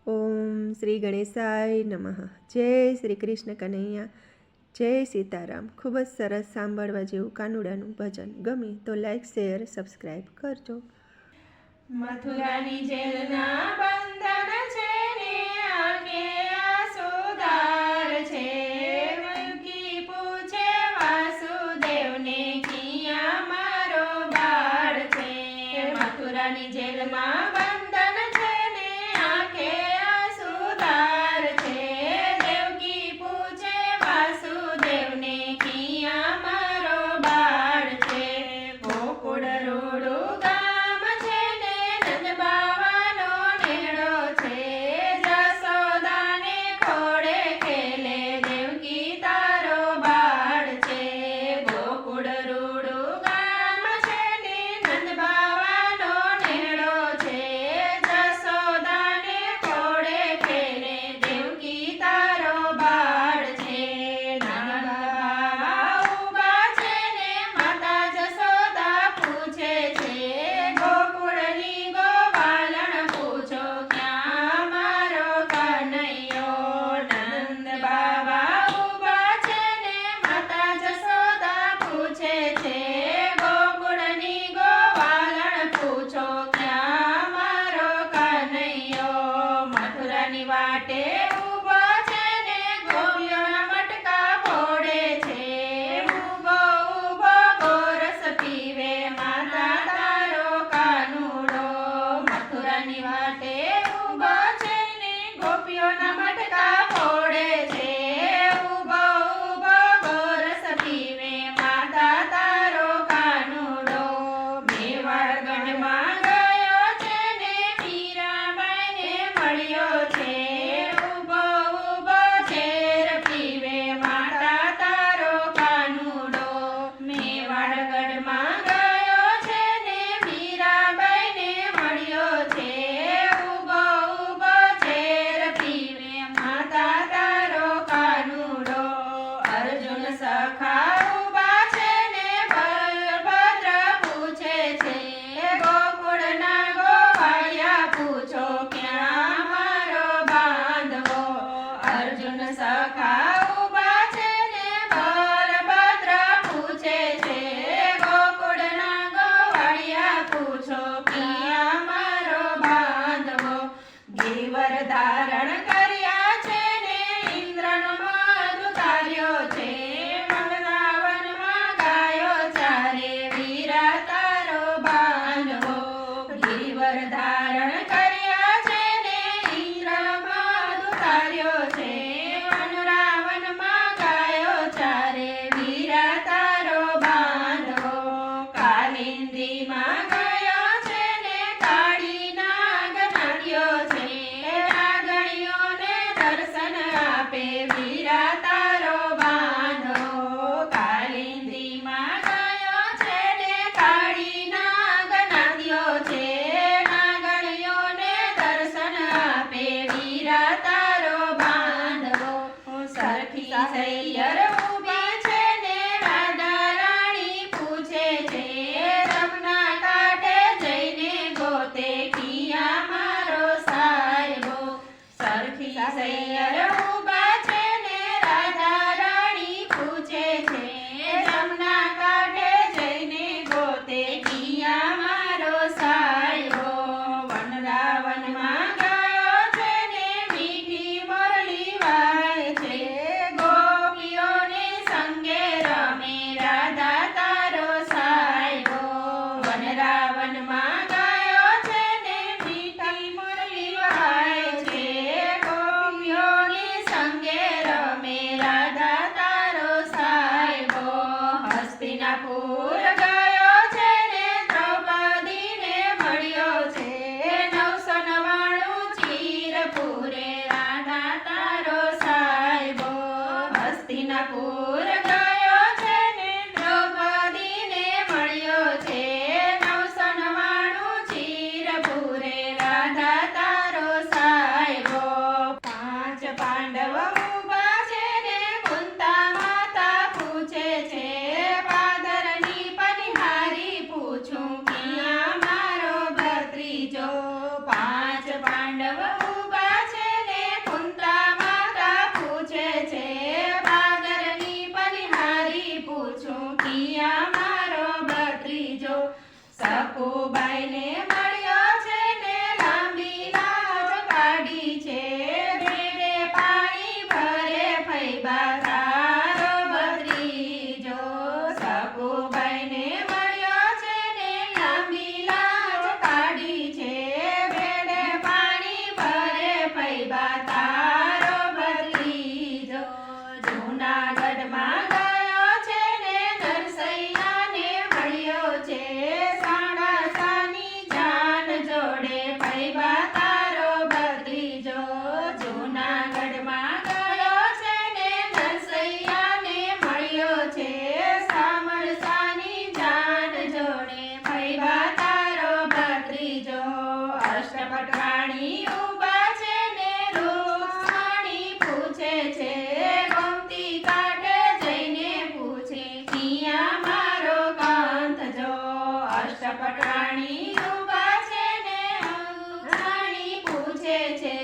ઓમ શ્રી ગણેશાય નમઃ. જય શ્રી કૃષ્ણ કનૈયા, જય સીતારામ. ખૂબ જ સરસ સાંભળવા જેવું કાનુડાનું ભજન. ગમે તો લાઈક, શેર, સબસ્ક્રાઈબ કરજો. મથુરાની જેલના બંધન છે ને આગે આસુદાર છે. મલકી પૂછે વાસુદેવને કિયા મારો બાળ છે. મથુરાની જેલમાં બંધન છે ને આંખે આસુદાર છે. દેવકી પૂછે વાસુદેવને કિયા મારો બાળ છે. ગોકુળ રોડું ગામ છે ને નંદબાવાનો નેડો છે. જશોદાને ખોળે ખેલે દેવકી તારો બાળ છે. ગોકુળ રોડું ગામ છે ને નંદબાવાનો નેડો છે. જશોદાને ખોળે ખેલે દેવકી તારો બાળ છે. નાના ઉભા છે ને માતા જશોદા પૂછે છે. ગોકુળની ગોવાલણ પૂછો ક્યાં મારો કનૈયો. નંદ બાબા ઉભા છે ને માતા જશોદા પૂછે છે. ગોકુળની ગોવાલણ પૂછો ક્યાં મારો કનૈયો. મથુરાની વાટે ઊભો છે ને ગોપીઓના મટકા ફોડે છે. ઊભો ઊભો ગોરસ પીવે માતા તારો કાનુડો. મથુરાની વાટે ઊભો છે ને ગોપીઓના મટકા ફોડે છે. ઊભો ઊભો ગોરસ પીવે માતા તારો કાનુડો. મેવાડગઢમાં ગયો છે ને મીરાબાઈને મળ્યો છે. ઊભો ઊભો ઝેર પીવે માતા તારો કાનુડો. મેવાડગઢમાં ગયો છે ને મીરાબાઈને મળ્યો છે. ઊભો ઊભો ઝેર પીવે માતા તારો કાનુડો. અર્જુન સખા ઊભા છે ને બલભદ્ર પૂછે છે. ગોકુળના ગોવાળિયા પૂછો ક્યાં મારો બાંધવો. અર્જુન સખા ઊભા છે ને બલભદ્ર પૂછે છે. ગોકુળના ગોવાળિયા પૂછો ક્યાં મારો બાંધવો. ગિરિવર ધારણ કર્યા છે ને ઇન્દ્રનો મધ ઉતાર્યો છે. વનરાવનમાં ગાયો ચારે વીરા તારો બાંધવો. ગિરિવર ધારણ કર્યા છે ને ઇન્દ્રનો મધ ઉતાર્યો છે. વનરાવનમાં ગાયો ચારે વીરા તારો બાંધવો. કાલિંદીમાં ગયો છે ને કાળી નાગ નાગ્યો છે. નાગણીઓને દર્શન આપે વીરા તારો બાંધવો. કાલિંદીમાં ગયો છે ને કાળી નાગ નાગ્યો છે. નાગણીઓને દર્શન આપે વીરા તારો બાંધવો. સરખી સૈયર ઊભી છે ને રાધા રાણી પૂછે છે. રમના જો સકુબાઈને મળ્યો છે ને લાંબી લાજ કાઢી છે બેડે પાણી ભરે ફૈબા તારો ભત્રીજો સકુબાઈને મળ્યો છે ને લાંબી લાજ કાઢી છે બેડે પાણી ભરે ફૈબા તારો ભત્રીજો જૂનાગઢમાં ગયો છે ને નરસૈયાને મળ્યો છે સાડાસાની જાન જોડે ફૈબા તારો ભત્રીજો જૂનાગઢમાં ગયો છે ને નરસૈયાને મળ્યો છે સામળસાની જાન જોડે ફૈબા તારો ભત્રીજો અષ્ટપટરાણી ઊભા છે ને રૂક્ષ્મણી પૂછે છે ગોમતી કાંઠે જઈને પૂછે કિયા મારો કાંત જો અષ્ટપટરાણી ઊભા છે ને રૂક્ષ્મણી પૂછે છે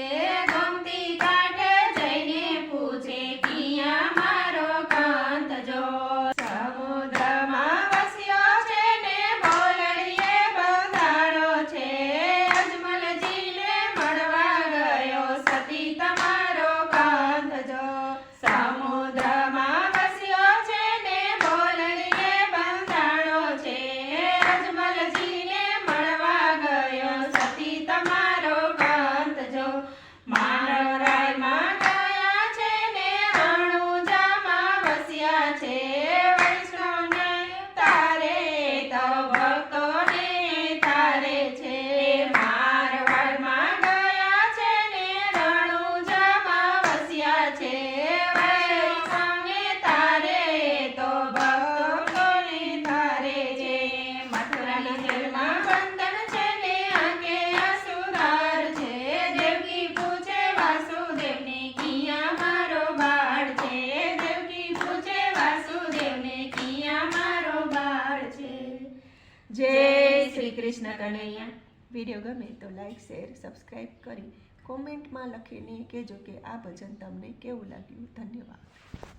ગોમતી કાંઠે જઈને પૂછે કિયા મારો કાંત જો સમુદ્રમાં વસ્યો છે ને બોલડીએ બંધાણો છે અજમલજીને મળવા ગયો સતી તમારો કાંત જો સમુદ્રમાં વસ્યો છે ને બોલડીએ બંધાણો છે અજમલજીને મળવા ગયો સતી તમારો કાંત જો માંડવરાયમાં ગયા છે ને રણુજામાં વસ્યા છે વૈષ્ણવને તારે તો ભક્તોને તારે છે મારવાડમાં ગયા છે ને રણુજામાં વસ્યા છે વૈષ્ણવને તારે તો ભક્તોને તારે છે મથુરાની જેલમાં બંધન છે ને આંકે આસુદાર છે દેવકી પૂછે વાસુદેવને કિયા મારો બાળ છે દેવકી પૂછે વાસુદેવને કિયા મારો બાળ છે જય શ્રી કૃષ્ણ કનૈયા. વિડીયો ગમે તો લાઈક શેર સબસ્ક્રાઈબ કરી કોમેન્ટમાં લખીને કહેજો કે આ ભજન તમને કેવું લાગ્યું. ધન્યવાદ.